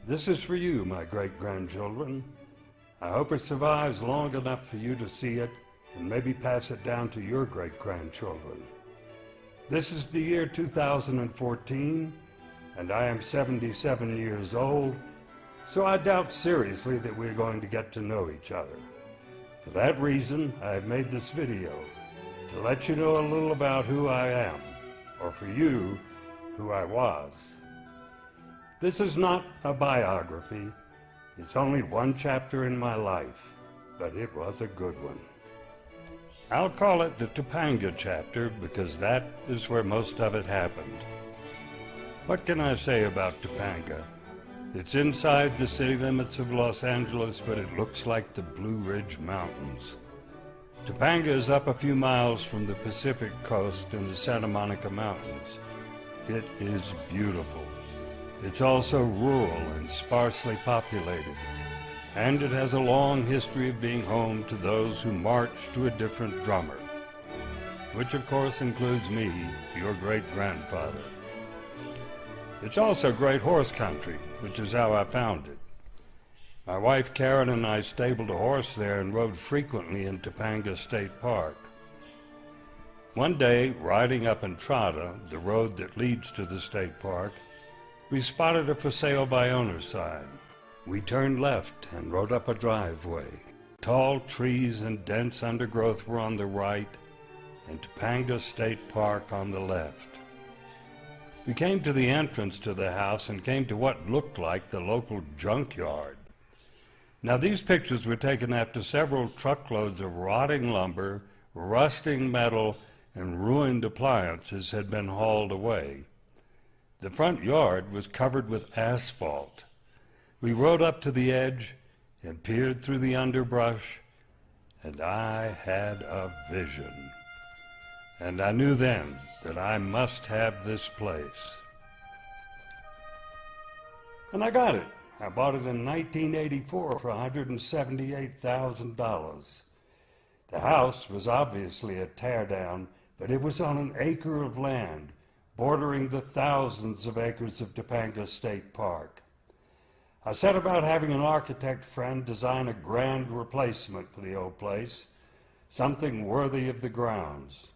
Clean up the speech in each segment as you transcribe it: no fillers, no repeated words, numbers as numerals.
This is for you, my great-grandchildren. I hope it survives long enough for you to see it and maybe pass it down to your great-grandchildren. This is the year 2014, and I am 77 years old, so I doubt seriously that we're going to get to know each other. For that reason, I have made this video, to let you know a little about who I am, or for you, who I was. This is not a biography. It's only one chapter in my life, but it was a good one. I'll call it the Topanga chapter because that is where most of it happened. What can I say about Topanga? It's inside the city limits of Los Angeles, but it looks like the Blue Ridge Mountains. Topanga is up a few miles from the Pacific coast in the Santa Monica Mountains. It is beautiful. It's also rural and sparsely populated, and it has a long history of being home to those who marched to a different drummer, which of course includes me, your great-grandfather. It's also great horse country, which is how I found it. My wife Karen and I stabled a horse there and rode frequently in Topanga State Park. One day, riding up Entrada, the road that leads to the state park, we spotted a for sale by owner sign. We turned left and rode up a driveway. Tall trees and dense undergrowth were on the right, and Topanga State Park on the left. We came to the entrance to the house and came to what looked like the local junkyard. Now, these pictures were taken after several truckloads of rotting lumber, rusting metal, and ruined appliances had been hauled away. The front yard was covered with asphalt. We rode up to the edge and peered through the underbrush, and I had a vision. And I knew then that I must have this place. And I got it. I bought it in 1984 for $178,000. The house was obviously a teardown, but it was on an acre of land bordering the thousands of acres of Topanga State Park. I set about having an architect friend design a grand replacement for the old place, something worthy of the grounds.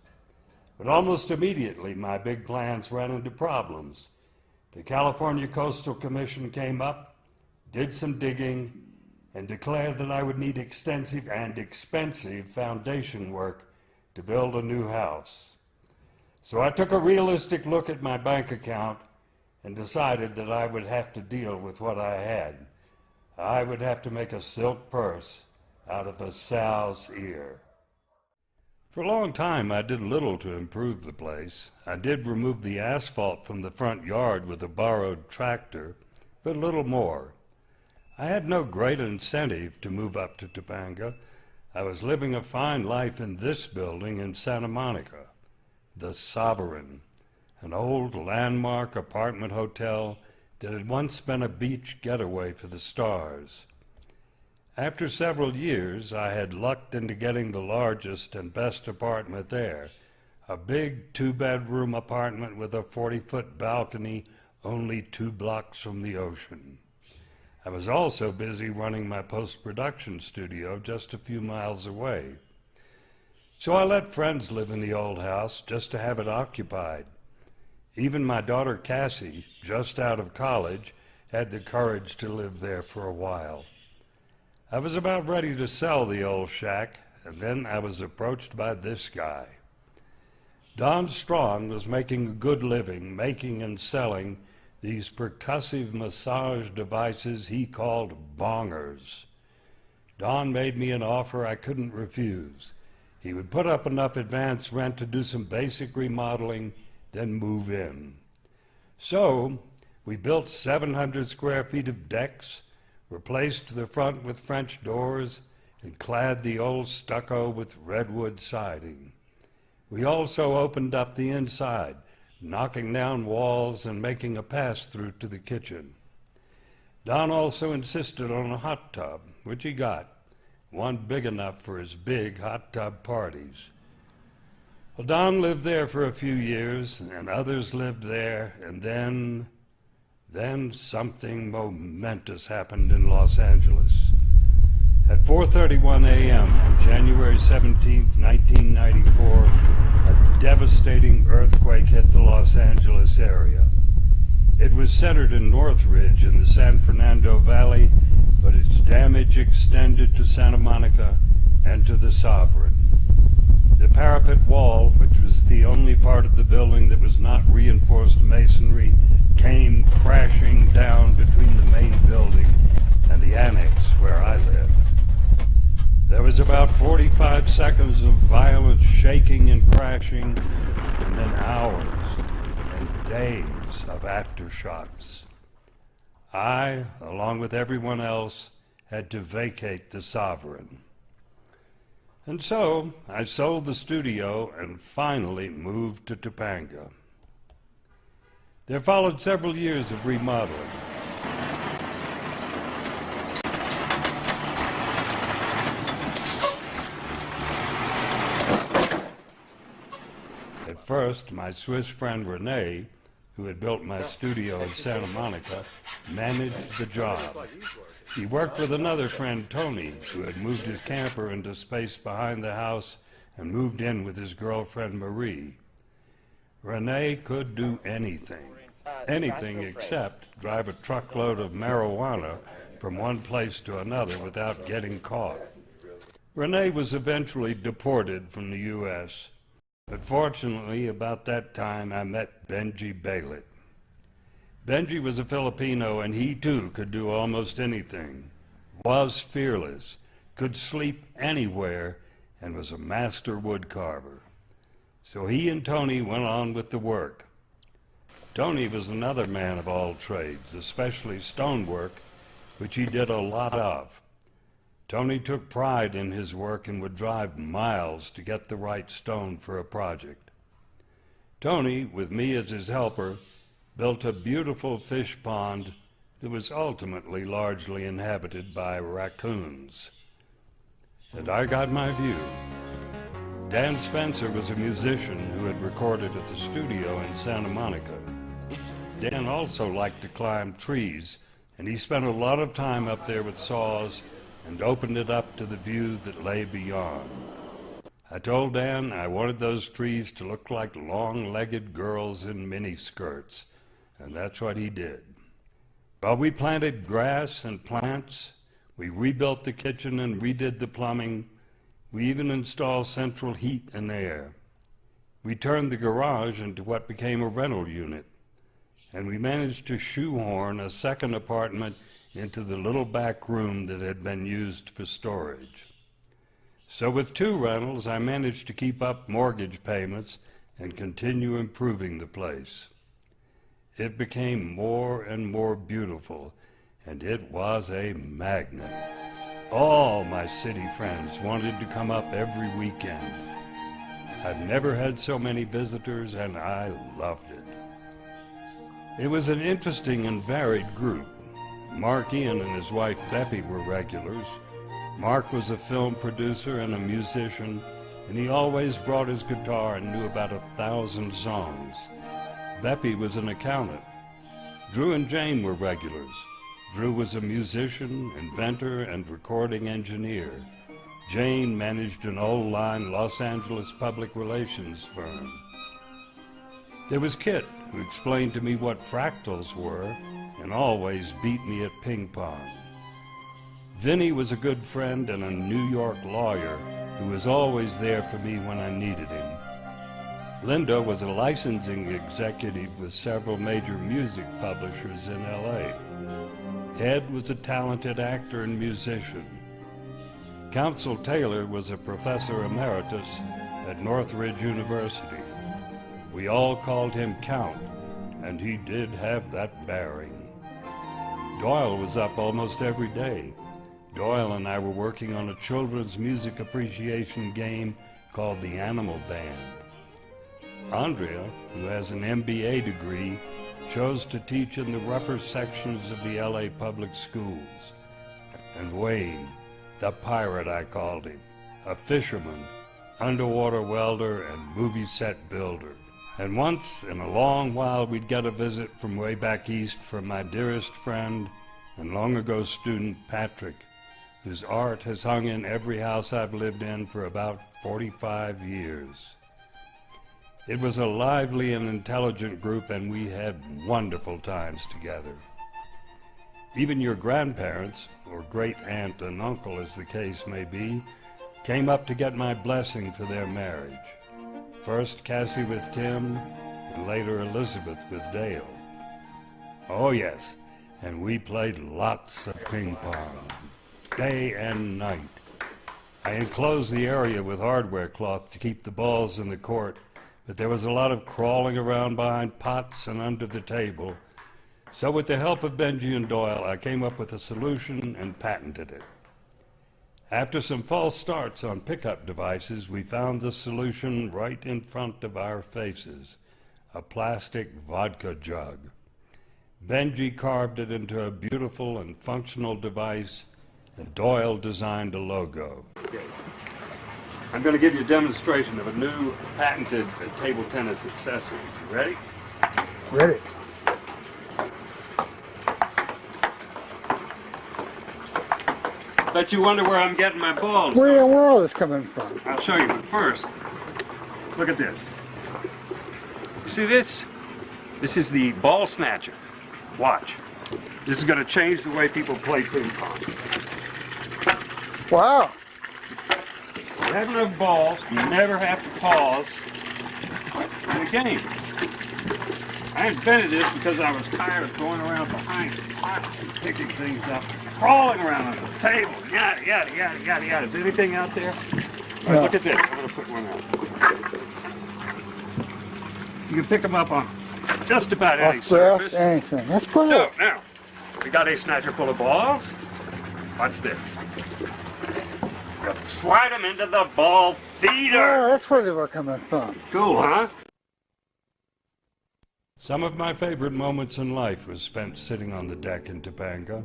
But almost immediately, my big plans ran into problems. The California Coastal Commission came up, did some digging, and declared that I would need extensive and expensive foundation work to build a new house. So I took a realistic look at my bank account and decided that I would have to deal with what I had. I would have to make a silk purse out of a sow's ear. For a long time, I did little to improve the place. I did remove the asphalt from the front yard with a borrowed tractor, but little more. I had no great incentive to move up to Topanga. I was living a fine life in this building in Santa Monica, the Sovereign, an old landmark apartment hotel that had once been a beach getaway for the stars. After several years, I had lucked into getting the largest and best apartment there, a big two-bedroom apartment with a 40-foot balcony only 2 blocks from the ocean. I was also busy running my post-production studio just a few miles away. So I let friends live in the old house just to have it occupied. Even my daughter Cassie, just out of college, had the courage to live there for a while. I was about ready to sell the old shack, and then I was approached by this guy. Don Strong was making a good living making and selling these percussive massage devices he called bongers. Don made me an offer I couldn't refuse. He would put up enough advance rent to do some basic remodeling, then move in. So we built 700 square feet of decks, replaced the front with French doors, and clad the old stucco with redwood siding. We also opened up the inside, knocking down walls and making a pass-through to the kitchen. Don also insisted on a hot tub, which he got, one big enough for his big hot tub parties. Well, Don lived there for a few years, and others lived there, and then Then something momentous happened in Los Angeles. At 4:31 a.m. on January 17, 1994, a devastating earthquake hit the Los Angeles area. It was centered in Northridge in the San Fernando Valley, but its damage extended to Santa Monica and to the Sovereign. The parapet wall, which was the only part of the building that was not reinforced masonry, came crashing down between the main building and the annex where I lived. There was about 45 seconds of violent shaking and crashing, and then hours and days of aftershocks. I, along with everyone else, had to vacate the Sovereign. And so I sold the studio and finally moved to Topanga. There followed several years of remodeling. At first, my Swiss friend Rene, who had built my studio in Santa Monica, managed the job. He worked with another friend, Tony, who had moved his camper into space behind the house and moved in with his girlfriend, Marie. Rene could do anything except drive a truckload of marijuana from one place to another without getting caught. Rene was eventually deported from the U.S., but fortunately, about that time, I met Benji Balit. Benji was a Filipino, and he too could do almost anything, was fearless, could sleep anywhere, and was a master woodcarver. So he and Tony went on with the work. Tony was another man of all trades, especially stonework, which he did a lot of. Tony took pride in his work and would drive miles to get the right stone for a project. Tony, with me as his helper, built a beautiful fish pond that was ultimately largely inhabited by raccoons. And I got my view. Dan Spencer was a musician who had recorded at the studio in Santa Monica. Dan also liked to climb trees, and he spent a lot of time up there with saws and opened it up to the view that lay beyond. I told Dan I wanted those trees to look like long-legged girls in miniskirts, and that's what he did. While we planted grass and plants, we rebuilt the kitchen and redid the plumbing. We even installed central heat and air. We turned the garage into what became a rental unit, and we managed to shoehorn a second apartment into the little back room that had been used for storage. So with 2 rentals, I managed to keep up mortgage payments and continue improving the place. It became more and more beautiful, and it was a magnet. All my city friends wanted to come up every weekend. I've never had so many visitors, and I loved it. It was an interesting and varied group. Mark Ian and his wife Beppy were regulars. Mark was a film producer and a musician, and he always brought his guitar and knew about 1,000 songs. Beppy was an accountant. Drew and Jane were regulars. Drew was a musician, inventor, and recording engineer. Jane managed an old-line Los Angeles public relations firm. There was Kit, who explained to me what fractals were and always beat me at ping pong. Vinny was a good friend and a New York lawyer who was always there for me when I needed him. Linda was a licensing executive with several major music publishers in L.A. Ed was a talented actor and musician. Council Taylor was a professor emeritus at Northridge University. We all called him Count, and he did have that bearing. Doyle was up almost every day. Doyle and I were working on a children's music appreciation game called the Animal Band. Andrea, who has an MBA degree, chose to teach in the rougher sections of the LA public schools. And Wayne, the pirate I called him, a fisherman, underwater welder, and movie set builder. And once in a long while we'd get a visit from way back east from my dearest friend and long ago student Patrick, whose art has hung in every house I've lived in for about 45 years. It was a lively and intelligent group, and we had wonderful times together. Even your grandparents, or great aunt and uncle as the case may be, came up to get my blessing for their marriage. First Cassie with Tim, and later Elizabeth with Dale. Oh yes, and we played lots of ping pong, day and night. I enclosed the area with hardware cloth to keep the balls in the court, but there was a lot of crawling around behind pots and under the table. So with the help of Benji and Doyle, I came up with a solution and patented it. After some false starts on pickup devices, we found the solution right in front of our faces, a plastic vodka jug. Benji carved it into a beautiful and functional device, and Doyle designed a logo. Okay. I'm going to give you a demonstration of a new patented table tennis accessory. You ready? Ready. Bet you wonder where I'm getting my balls. Where in the world is coming from? I'll show you, but first, look at this. You see this? This is the ball snatcher. Watch. This is going to change the way people play ping pong. Wow. You have enough balls, you never have to pause in the game. I invented this because I was tired of going around behind pots and picking things up, crawling around on the table, yada, yada, yada, yada, yada. Is anything out there? All right, look at this. I'm going to put one out. You can pick them up on just about any surface. Anything. That's cool. So, now, we got a snatcher full of balls. Watch this. You slide them into the ball feeder. Oh, that's where they were coming from. Cool, huh? Some of my favorite moments in life was spent sitting on the deck in Topanga,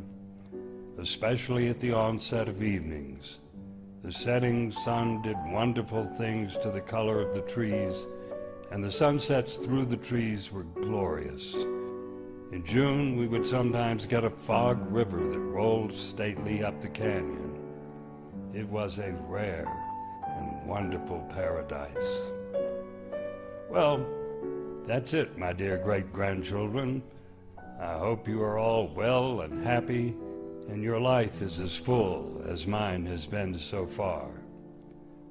especially at the onset of evenings. The setting sun did wonderful things to the color of the trees, and the sunsets through the trees were glorious. In June, we would sometimes get a fog river that rolled stately up the canyon. It was a rare and wonderful paradise. Well, that's it, my dear great-grandchildren. I hope you are all well and happy, and your life is as full as mine has been so far.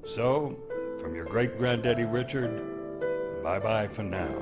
So, from your great-granddaddy Richard, bye-bye for now.